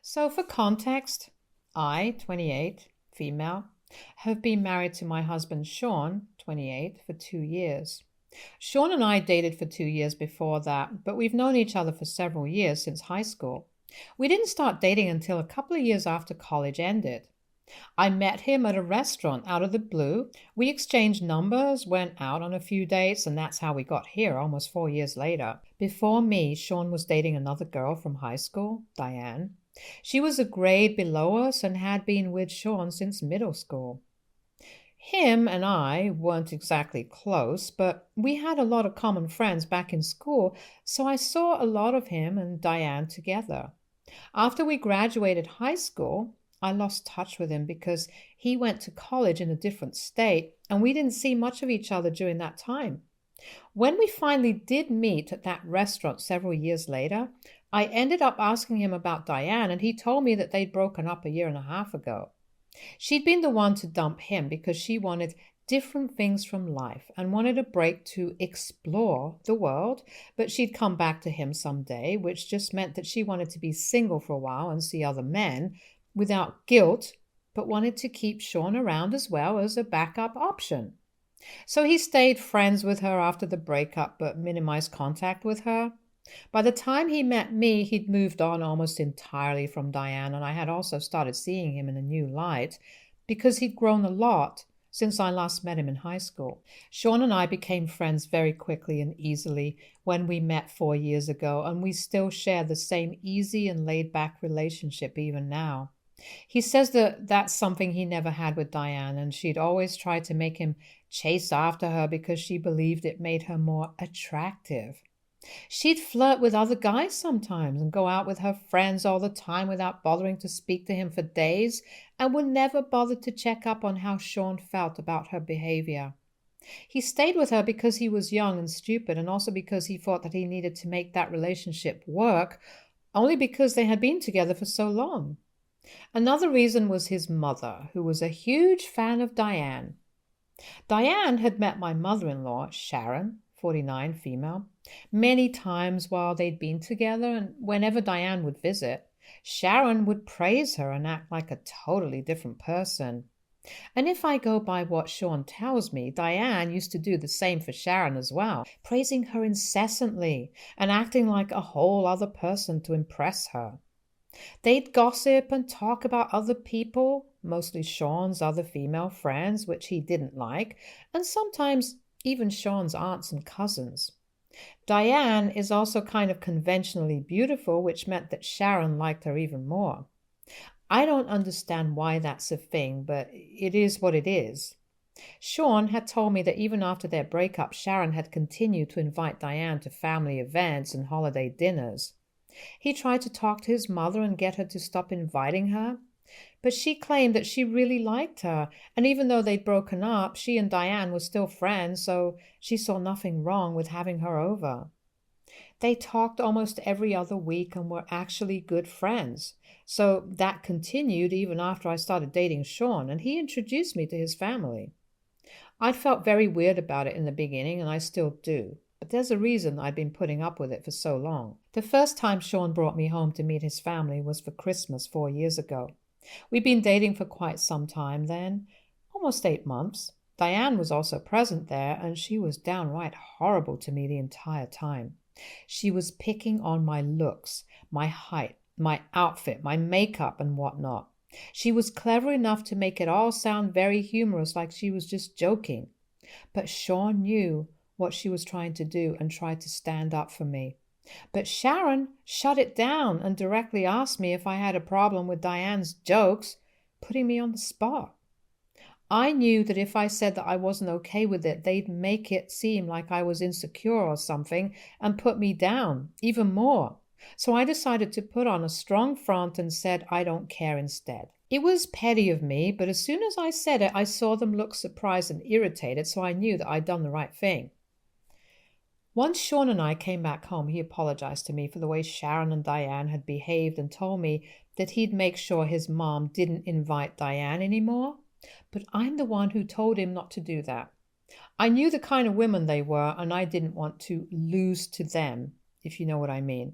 So, for context, I, 28, female, have been married to my husband Sean, 28, for 2 years. Sean and I dated for 2 years before that, but we've known each other for several years since high school. We didn't start dating until a couple of years after college ended. I met him at a restaurant out of the blue. We exchanged numbers, went out on a few dates, and that's how we got here almost 4 years later. Before me, Sean was dating another girl from high school, Diane. She was a grade below us and had been with Sean since middle school. Him and I weren't exactly close, but we had a lot of common friends back in school, so I saw a lot of him and Diane together. After we graduated high school, I lost touch with him because he went to college in a different state and we didn't see much of each other during that time. When we finally did meet at that restaurant several years later, I ended up asking him about Diane and he told me that they'd broken up a year and a half ago. She'd been the one to dump him because she wanted different things from life and wanted a break to explore the world, but she'd come back to him someday, which just meant that she wanted to be single for a while and see other men without guilt, but wanted to keep Sean around as well as a backup option. So he stayed friends with her after the breakup, but minimized contact with her. By the time he met me, he'd moved on almost entirely from Diane, and I had also started seeing him in a new light because he'd grown a lot since I last met him in high school. Sean and I became friends very quickly and easily when we met 4 years ago, and we still share the same easy and laid back relationship even now. He says that that's something he never had with Diane, and she'd always tried to make him chase after her because she believed it made her more attractive. She'd flirt with other guys sometimes and go out with her friends all the time without bothering to speak to him for days, and would never bother to check up on how Sean felt about her behavior. He stayed with her because he was young and stupid, and also because he thought that he needed to make that relationship work, only because they had been together for so long. Another reason was his mother, who was a huge fan of Diane. Diane had met my mother-in-law, Sharon, 49, female, many times while they'd been together, and whenever Diane would visit, Sharon would praise her and act like a totally different person. And if I go by what Sean tells me, Diane used to do the same for Sharon as well, praising her incessantly and acting like a whole other person to impress her. They'd gossip and talk about other people, mostly Sean's other female friends, which he didn't like, and sometimes even Sean's aunts and cousins. Diane is also kind of conventionally beautiful, which meant that Sharon liked her even more. I don't understand why that's a thing, but it is what it is. Sean had told me that even after their breakup, Sharon had continued to invite Diane to family events and holiday dinners. He tried to talk to his mother and get her to stop inviting her, but she claimed that she really liked her, and even though they'd broken up, she and Diane were still friends, so she saw nothing wrong with having her over. They talked almost every other week and were actually good friends, so that continued even after I started dating Sean, and he introduced me to his family. I felt very weird about it in the beginning, and I still do. But there's a reason I'd been putting up with it for so long. The first time Sean brought me home to meet his family was for Christmas 4 years ago. We'd been dating for quite some time then, almost 8 months. Diane was also present there, and she was downright horrible to me the entire time. She was picking on my looks, my height, my outfit, my makeup, and whatnot. She was clever enough to make it all sound very humorous, like she was just joking. But Sean knew what she was trying to do and tried to stand up for me. But Sharon shut it down and directly asked me if I had a problem with Diane's jokes, putting me on the spot. I knew that if I said that I wasn't okay with it, they'd make it seem like I was insecure or something and put me down even more. So I decided to put on a strong front and said I don't care instead. It was petty of me, but as soon as I said it, I saw them look surprised and irritated, so I knew that I'd done the right thing. Once Sean and I came back home, he apologized to me for the way Sharon and Diane had behaved and told me that he'd make sure his mom didn't invite Diane anymore. But I'm the one who told him not to do that. I knew the kind of women they were, and I didn't want to lose to them, if you know what I mean.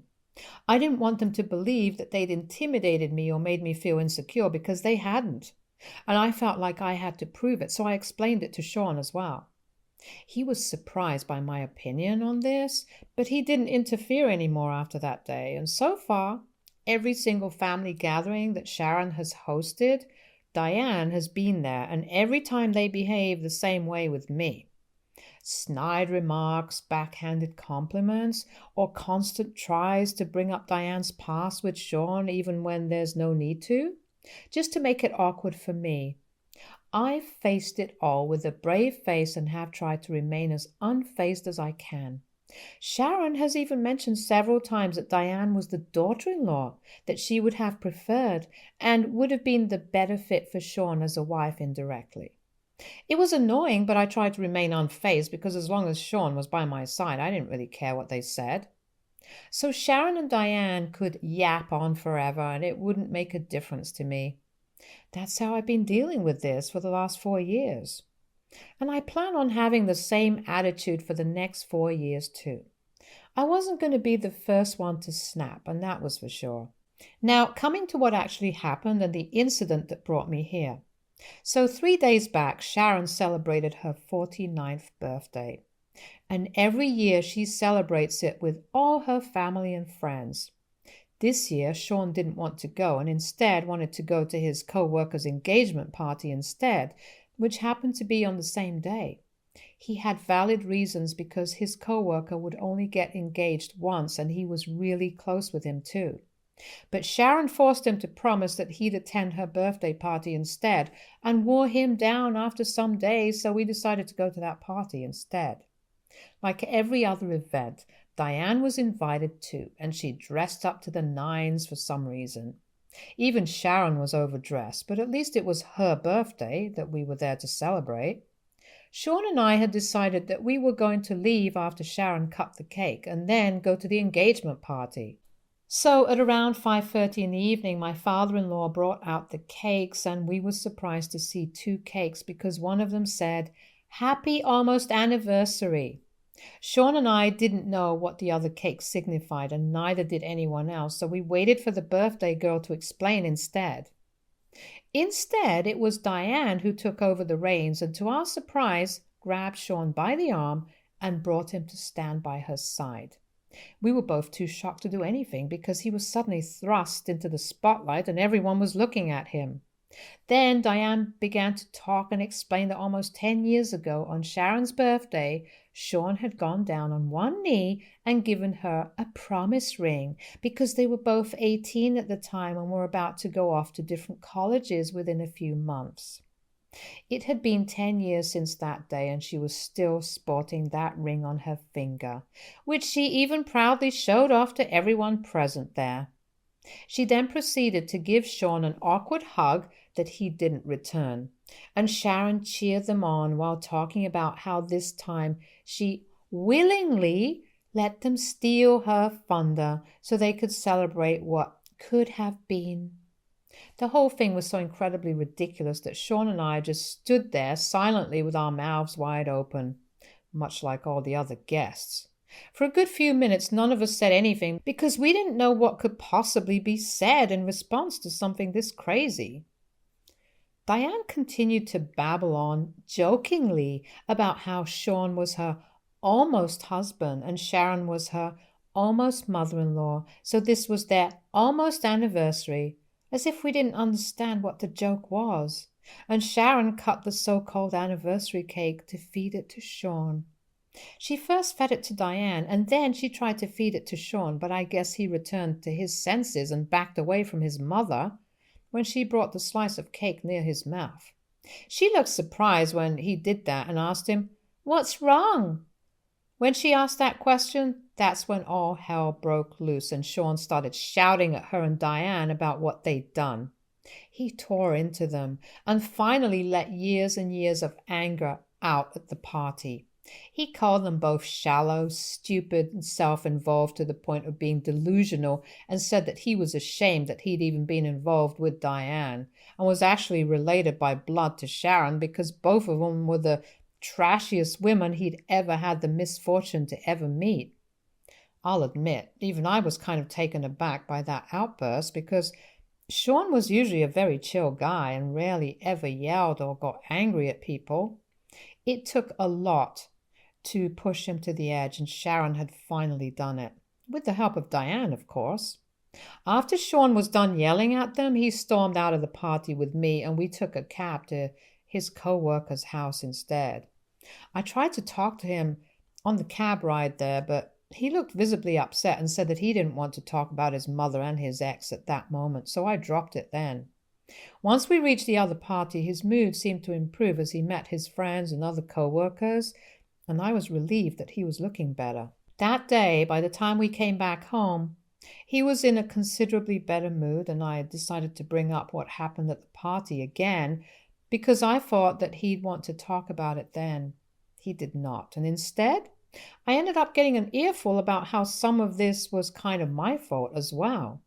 I didn't want them to believe that they'd intimidated me or made me feel insecure because they hadn't. And I felt like I had to prove it, so I explained it to Sean as well. He was surprised by my opinion on this, but he didn't interfere anymore after that day. And so far, every single family gathering that Sharon has hosted, Diane has been there, and every time they behave the same way with me. Snide remarks, backhanded compliments, or constant tries to bring up Diane's past with Sean even when there's no need to, just to make it awkward for me. I've faced it all with a brave face and have tried to remain as unfazed as I can. Sharon has even mentioned several times that Diane was the daughter-in-law that she would have preferred and would have been the better fit for Sean as a wife indirectly. It was annoying, but I tried to remain unfazed because as long as Sean was by my side, I didn't really care what they said. So Sharon and Diane could yap on forever and it wouldn't make a difference to me. That's how I've been dealing with this for the last 4 years. And I plan on having the same attitude for the next 4 years too. I wasn't going to be the first one to snap, and that was for sure. Now, coming to what actually happened and the incident that brought me here. So 3 days back, Sharon celebrated her 49th birthday. And every year she celebrates it with all her family and friends. This year, Sean didn't want to go and instead wanted to go to his co-worker's engagement party instead, which happened to be on the same day. He had valid reasons because his co-worker would only get engaged once and he was really close with him too. But Sharon forced him to promise that he'd attend her birthday party instead and wore him down after some days, so we decided to go to that party instead. Like every other event, Diane was invited too, and she dressed up to the nines for some reason. Even Sharon was overdressed, but at least it was her birthday that we were there to celebrate. Sean and I had decided that we were going to leave after Sharon cut the cake and then go to the engagement party. So at around 5:30 in the evening, my father-in-law brought out the cakes, and we were surprised to see 2 cakes because one of them said, "Happy almost anniversary." Sean and I didn't know what the other cake signified, and neither did anyone else, so we waited for the birthday girl to explain instead. Instead, it was Diane who took over the reins and, to our surprise, grabbed Sean by the arm and brought him to stand by her side. We were both too shocked to do anything because he was suddenly thrust into the spotlight and everyone was looking at him. Then Diane began to talk and explain that almost 10 years ago, on Sharon's birthday, Sean had gone down on one knee and given her a promise ring because they were both 18 at the time and were about to go off to different colleges within a few months. It had been 10 years since that day, and she was still sporting that ring on her finger, which she even proudly showed off to everyone present there. She then proceeded to give Sean an awkward hug that he didn't return, and Sharon cheered them on while talking about how this time she willingly let them steal her thunder so they could celebrate what could have been. The whole thing was so incredibly ridiculous that Sean and I just stood there silently with our mouths wide open, much like all the other guests. For a good few minutes, none of us said anything because we didn't know what could possibly be said in response to something this crazy. Diane continued to babble on jokingly about how Sean was her almost husband and Sharon was her almost mother-in-law, so this was their almost anniversary, as if we didn't understand what the joke was. And Sharon cut the so-called anniversary cake to feed it to Sean. She first fed it to Diane, and then she tried to feed it to Sean, but I guess he returned to his senses and backed away from his mother when she brought the slice of cake near his mouth. She looked surprised when he did that and asked him, "What's wrong?" When she asked that question, that's when all hell broke loose and Sean started shouting at her and Diane about what they'd done. He tore into them and finally let years and years of anger out at the party. He called them both shallow, stupid, and self-involved to the point of being delusional, and said that he was ashamed that he'd even been involved with Diane and was actually related by blood to Sharon because both of them were the trashiest women he'd ever had the misfortune to ever meet. I'll admit, even I was kind of taken aback by that outburst because Sean was usually a very chill guy and rarely ever yelled or got angry at people. It took a lot to push him to the edge, and Sharon had finally done it. With the help of Diane, of course. After Sean was done yelling at them, he stormed out of the party with me, and we took a cab to his co-worker's house instead. I tried to talk to him on the cab ride there, but he looked visibly upset and said that he didn't want to talk about his mother and his ex at that moment, so I dropped it then. Once we reached the other party, his mood seemed to improve as he met his friends and other co-workers, and I was relieved that he was looking better. That day, by the time we came back home, he was in a considerably better mood, and I had decided to bring up what happened at the party again because I thought that he'd want to talk about it then. He did not, and instead, I ended up getting an earful about how some of this was kind of my fault as well.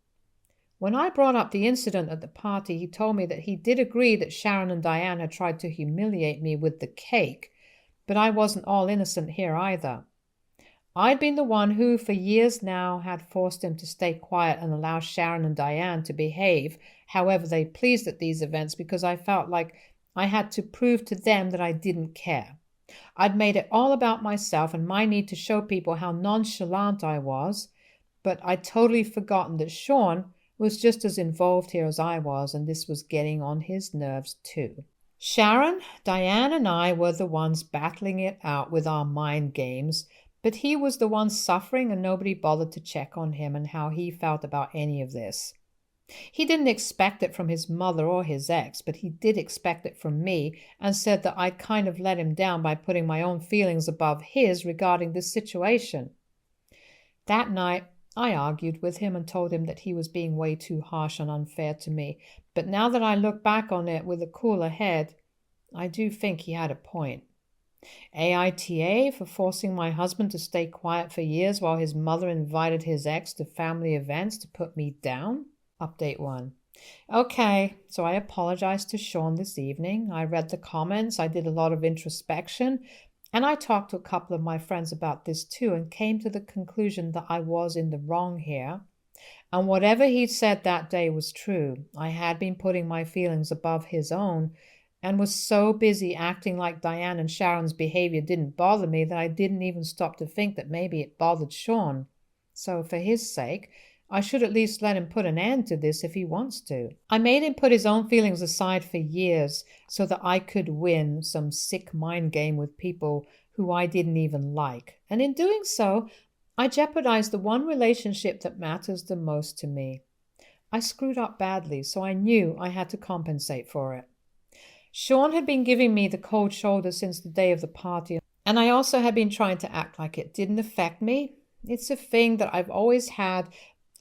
When I brought up the incident at the party, he told me that he did agree that Sharon and Diane had tried to humiliate me with the cake, but I wasn't all innocent here either. I'd been the one who, for years now, had forced him to stay quiet and allow Sharon and Diane to behave however they pleased at these events because I felt like I had to prove to them that I didn't care. I'd made it all about myself and my need to show people how nonchalant I was, but I'd totally forgotten that Sean was just as involved here as I was, and this was getting on his nerves too. Sharon, Diane, and I were the ones battling it out with our mind games, but he was the one suffering and nobody bothered to check on him and how he felt about any of this. He didn't expect it from his mother or his ex, but he did expect it from me and said that I'd kind of let him down by putting my own feelings above his regarding this situation. That night, I argued with him and told him that he was being way too harsh and unfair to me, but now that I look back on it with a cooler head, I do think he had a point. AITA for forcing my husband to stay quiet for years while his mother invited his ex to family events to put me down? Update 1. Okay, so I apologized to Sean this evening. I read the comments, I did a lot of introspection, and I talked to a couple of my friends about this too and came to the conclusion that I was in the wrong here. And whatever he'd said that day was true. I had been putting my feelings above his own and was so busy acting like Diane and Sharon's behavior didn't bother me that I didn't even stop to think that maybe it bothered Sean. So for his sake, I should at least let him put an end to this if he wants to. I made him put his own feelings aside for years so that I could win some sick mind game with people who I didn't even like. And in doing so, I jeopardized the one relationship that matters the most to me. I screwed up badly, so I knew I had to compensate for it. Sean had been giving me the cold shoulder since the day of the party, and I also had been trying to act like it didn't affect me. It's a thing that I've always had,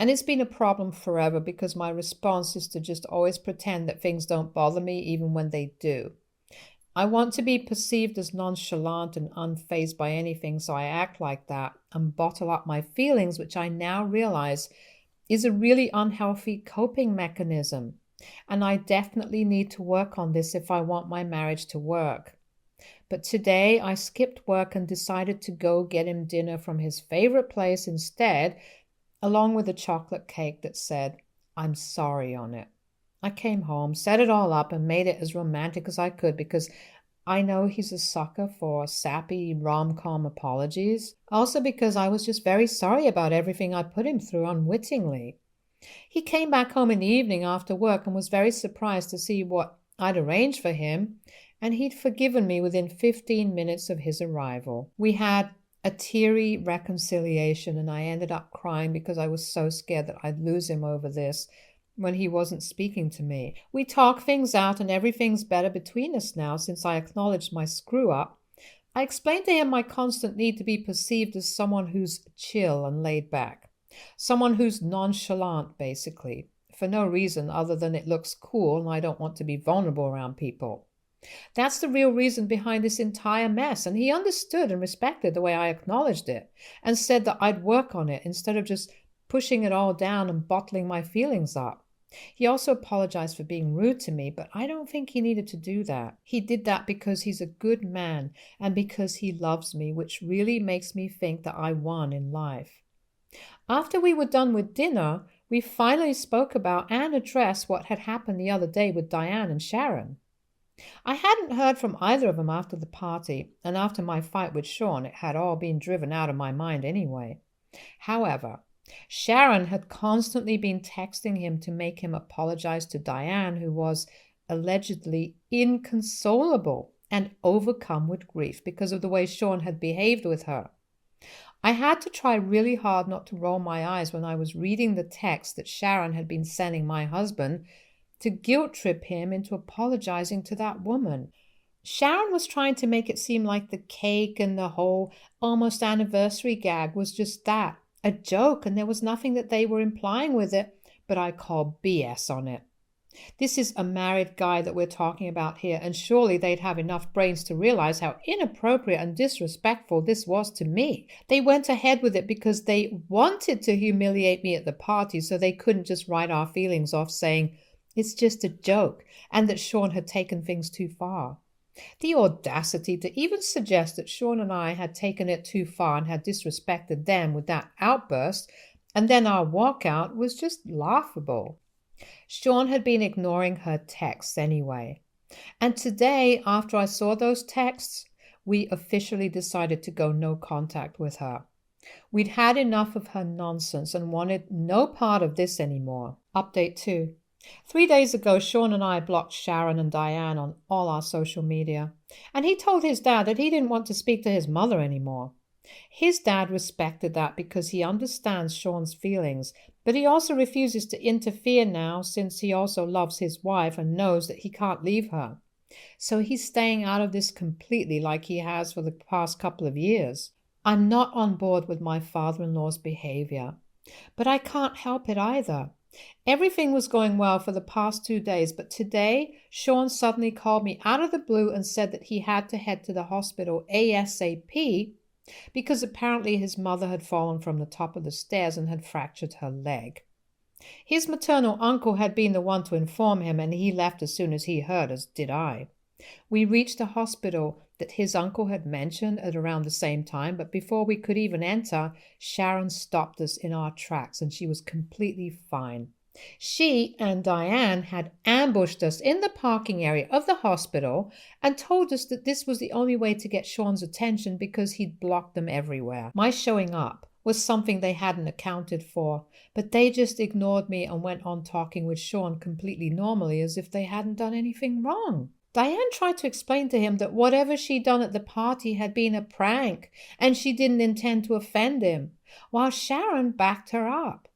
and it's been a problem forever because my response is to just always pretend that things don't bother me even when they do. I want to be perceived as nonchalant and unfazed by anything, so I act like that and bottle up my feelings, which I now realize is a really unhealthy coping mechanism. And I definitely need to work on this if I want my marriage to work. But today I skipped work and decided to go get him dinner from his favorite place instead, along with a chocolate cake that said, "I'm sorry" on it. I came home, set it all up, and made it as romantic as I could because I know he's a sucker for sappy rom-com apologies. Also because I was just very sorry about everything I put him through unwittingly. He came back home in the evening after work and was very surprised to see what I'd arranged for him, and he'd forgiven me within 15 minutes of his arrival. We had a teary reconciliation, and I ended up crying because I was so scared that I'd lose him over this when he wasn't speaking to me. We talked things out and everything's better between us now since I acknowledged my screw-up. I explained to him my constant need to be perceived as someone who's chill and laid back. Someone who's nonchalant, basically, for no reason other than it looks cool and I don't want to be vulnerable around people. That's the real reason behind this entire mess, and he understood and respected the way I acknowledged it and said that I'd work on it instead of just pushing it all down and bottling my feelings up. He also apologized for being rude to me, but I don't think he needed to do that. He did that because he's a good man and because he loves me, which really makes me think that I won in life. After we were done with dinner, we finally spoke about and addressed what had happened the other day with Diane and Sharon. I hadn't heard from either of them after the party, and after my fight with Sean, it had all been driven out of my mind anyway. However, Sharon had constantly been texting him to make him apologize to Diane, who was allegedly inconsolable and overcome with grief because of the way Sean had behaved with her. I had to try really hard not to roll my eyes when I was reading the text that Sharon had been sending my husband to guilt trip him into apologizing to that woman. Sharon was trying to make it seem like the cake and the whole almost anniversary gag was just that, a joke, and there was nothing that they were implying with it, but I call BS on it. This is a married guy that we're talking about here, and surely they'd have enough brains to realize how inappropriate and disrespectful this was to me. They went ahead with it because they wanted to humiliate me at the party, so they couldn't just write our feelings off saying it's just a joke and that Sean had taken things too far. The audacity to even suggest that Sean and I had taken it too far and had disrespected them with that outburst, and then our walkout, was just laughable. Sean had been ignoring her texts anyway. And today, after I saw those texts, we officially decided to go no contact with her. We'd had enough of her nonsense and wanted no part of this anymore. Update 2. 3 days ago, Sean and I blocked Sharon and Diane on all our social media, and he told his dad that he didn't want to speak to his mother anymore. His dad respected that because he understands Sean's feelings, but he also refuses to interfere now since he also loves his wife and knows that he can't leave her. So he's staying out of this completely like he has for the past couple of years. I'm not on board with my father-in-law's behavior, but I can't help it either. Everything was going well for the past 2 days, but today Sean suddenly called me out of the blue and said that he had to head to the hospital ASAP because apparently his mother had fallen from the top of the stairs and had fractured her leg. His maternal uncle had been the one to inform him, and he left as soon as he heard, as did I. We reached a hospital that his uncle had mentioned at around the same time, but before we could even enter, Sharon stopped us in our tracks, and she was completely fine. She and Diane had ambushed us in the parking area of the hospital and told us that this was the only way to get Sean's attention because he'd blocked them everywhere. My showing up was something they hadn't accounted for, but they just ignored me and went on talking with Sean completely normally as if they hadn't done anything wrong. Diane tried to explain to him that whatever she'd done at the party had been a prank and she didn't intend to offend him, while Sharon backed her up.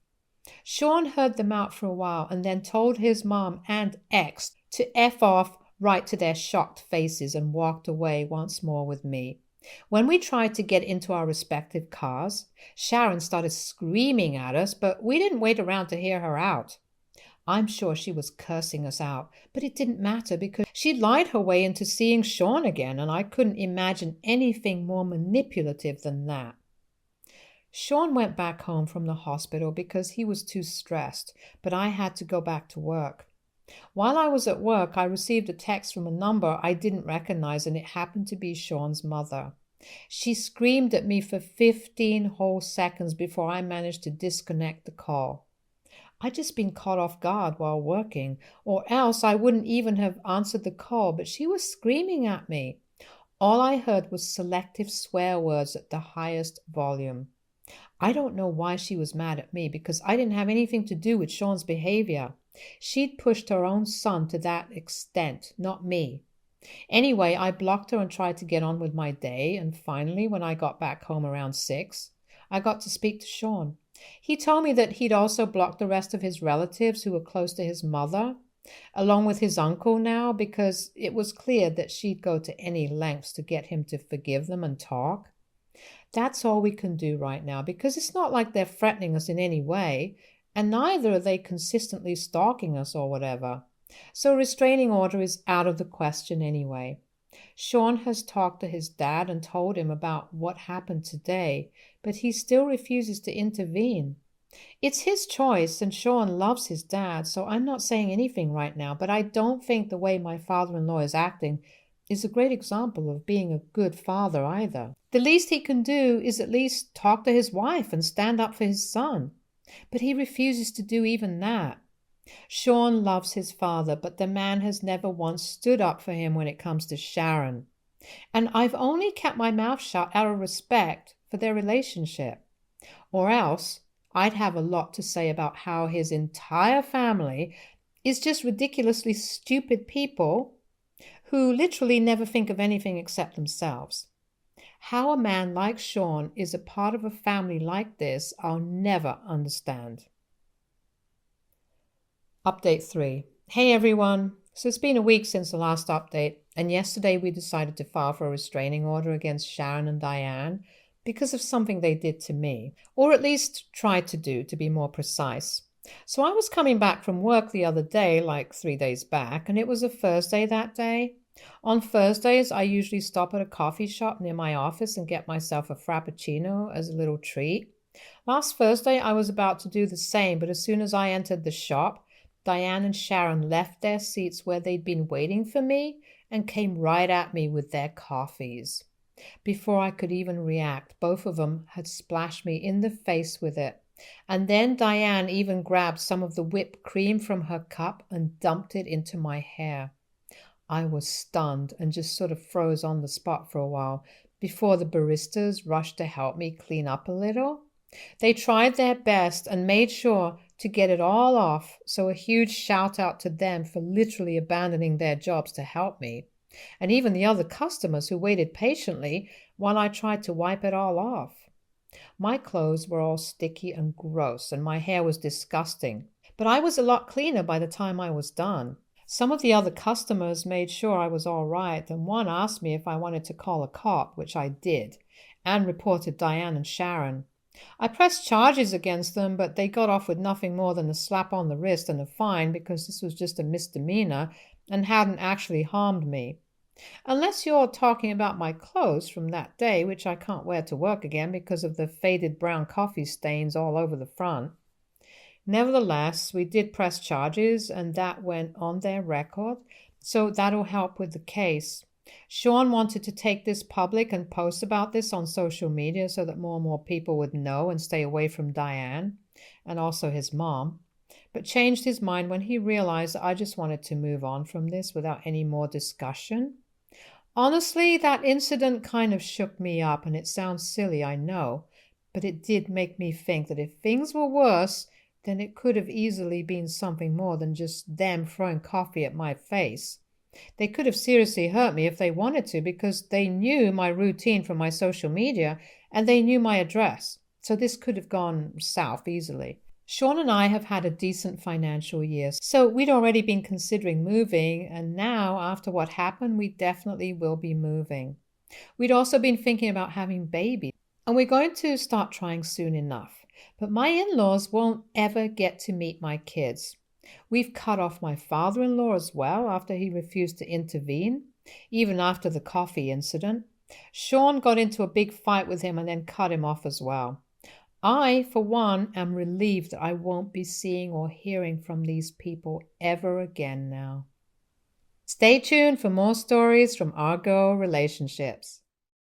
Sean heard them out for a while and then told his mom and ex to F off right to their shocked faces and walked away once more with me. When we tried to get into our respective cars, Sharon started screaming at us, but we didn't wait around to hear her out. I'm sure she was cursing us out, but it didn't matter because she'd lied her way into seeing Sean again, and I couldn't imagine anything more manipulative than that. Sean went back home from the hospital because he was too stressed, but I had to go back to work. While I was at work, I received a text from a number I didn't recognize, and it happened to be Sean's mother. She screamed at me for 15 whole seconds before I managed to disconnect the call. I'd just been caught off guard while working, or else I wouldn't even have answered the call, but she was screaming at me. All I heard was selective swear words at the highest volume. I don't know why she was mad at me because I didn't have anything to do with Sean's behavior. She'd pushed her own son to that extent, not me. Anyway, I blocked her and tried to get on with my day, and finally, when I got back home around 6, I got to speak to Sean. He told me that he'd also blocked the rest of his relatives who were close to his mother, along with his uncle now, because it was clear that she'd go to any lengths to get him to forgive them and talk. That's all we can do right now, because it's not like they're threatening us in any way, and neither are they consistently stalking us or whatever. So a restraining order is out of the question anyway. Sean has talked to his dad and told him about what happened today, but he still refuses to intervene. It's his choice, and Sean loves his dad, so I'm not saying anything right now, but I don't think the way my father-in-law is acting is a great example of being a good father either. The least he can do is at least talk to his wife and stand up for his son. But he refuses to do even that. Sean loves his father, but the man has never once stood up for him when it comes to Sharon. And I've only kept my mouth shut out of respect for their relationship. Or else I'd have a lot to say about how his entire family is just ridiculously stupid people who literally never think of anything except themselves. How a man like Sean is a part of a family like this, I'll never understand. Update 3. Hey everyone. So it's been a week since the last update, and yesterday we decided to file for a restraining order against Sharon and Diane because of something they did to me, or at least tried to do, to be more precise. So I was coming back from work the other day, like 3 days back, and it was a Thursday that day. On Thursdays, I usually stop at a coffee shop near my office and get myself a frappuccino as a little treat. Last Thursday, I was about to do the same, but as soon as I entered the shop, Diane and Sharon left their seats where they'd been waiting for me and came right at me with their coffees. Before I could even react, both of them had splashed me in the face with it. And then Diane even grabbed some of the whipped cream from her cup and dumped it into my hair. I was stunned and just sort of froze on the spot for a while before the baristas rushed to help me clean up a little. They tried their best and made sure to get it all off, so a huge shout out to them for literally abandoning their jobs to help me, and even the other customers who waited patiently while I tried to wipe it all off. My clothes were all sticky and gross, and my hair was disgusting, but I was a lot cleaner by the time I was done. Some of the other customers made sure I was all right, and one asked me if I wanted to call a cop, which I did, and reported Diane and Sharon. I pressed charges against them, but they got off with nothing more than a slap on the wrist and a fine because this was just a misdemeanor and hadn't actually harmed me. Unless you're talking about my clothes from that day, which I can't wear to work again because of the faded brown coffee stains all over the front. Nevertheless, we did press charges, and that went on their record, so that'll help with the case. Sean wanted to take this public and post about this on social media so that more and more people would know and stay away from Diane, and also his mom, but changed his mind when he realized I just wanted to move on from this without any more discussion. Honestly, that incident kind of shook me up, and it sounds silly, I know, but it did make me think that if things were worse, then it could have easily been something more than just them throwing coffee at my face. They could have seriously hurt me if they wanted to because they knew my routine from my social media and they knew my address. So this could have gone south easily. Sean and I have had a decent financial year, so we'd already been considering moving, and now, after what happened, we definitely will be moving. We'd also been thinking about having babies, and we're going to start trying soon enough. But my in-laws won't ever get to meet my kids. We've cut off my father-in-law as well after he refused to intervene, even after the coffee incident. Sean got into a big fight with him and then cut him off as well. I, for one, am relieved that I won't be seeing or hearing from these people ever again now. Stay tuned for more stories from our girl relationships.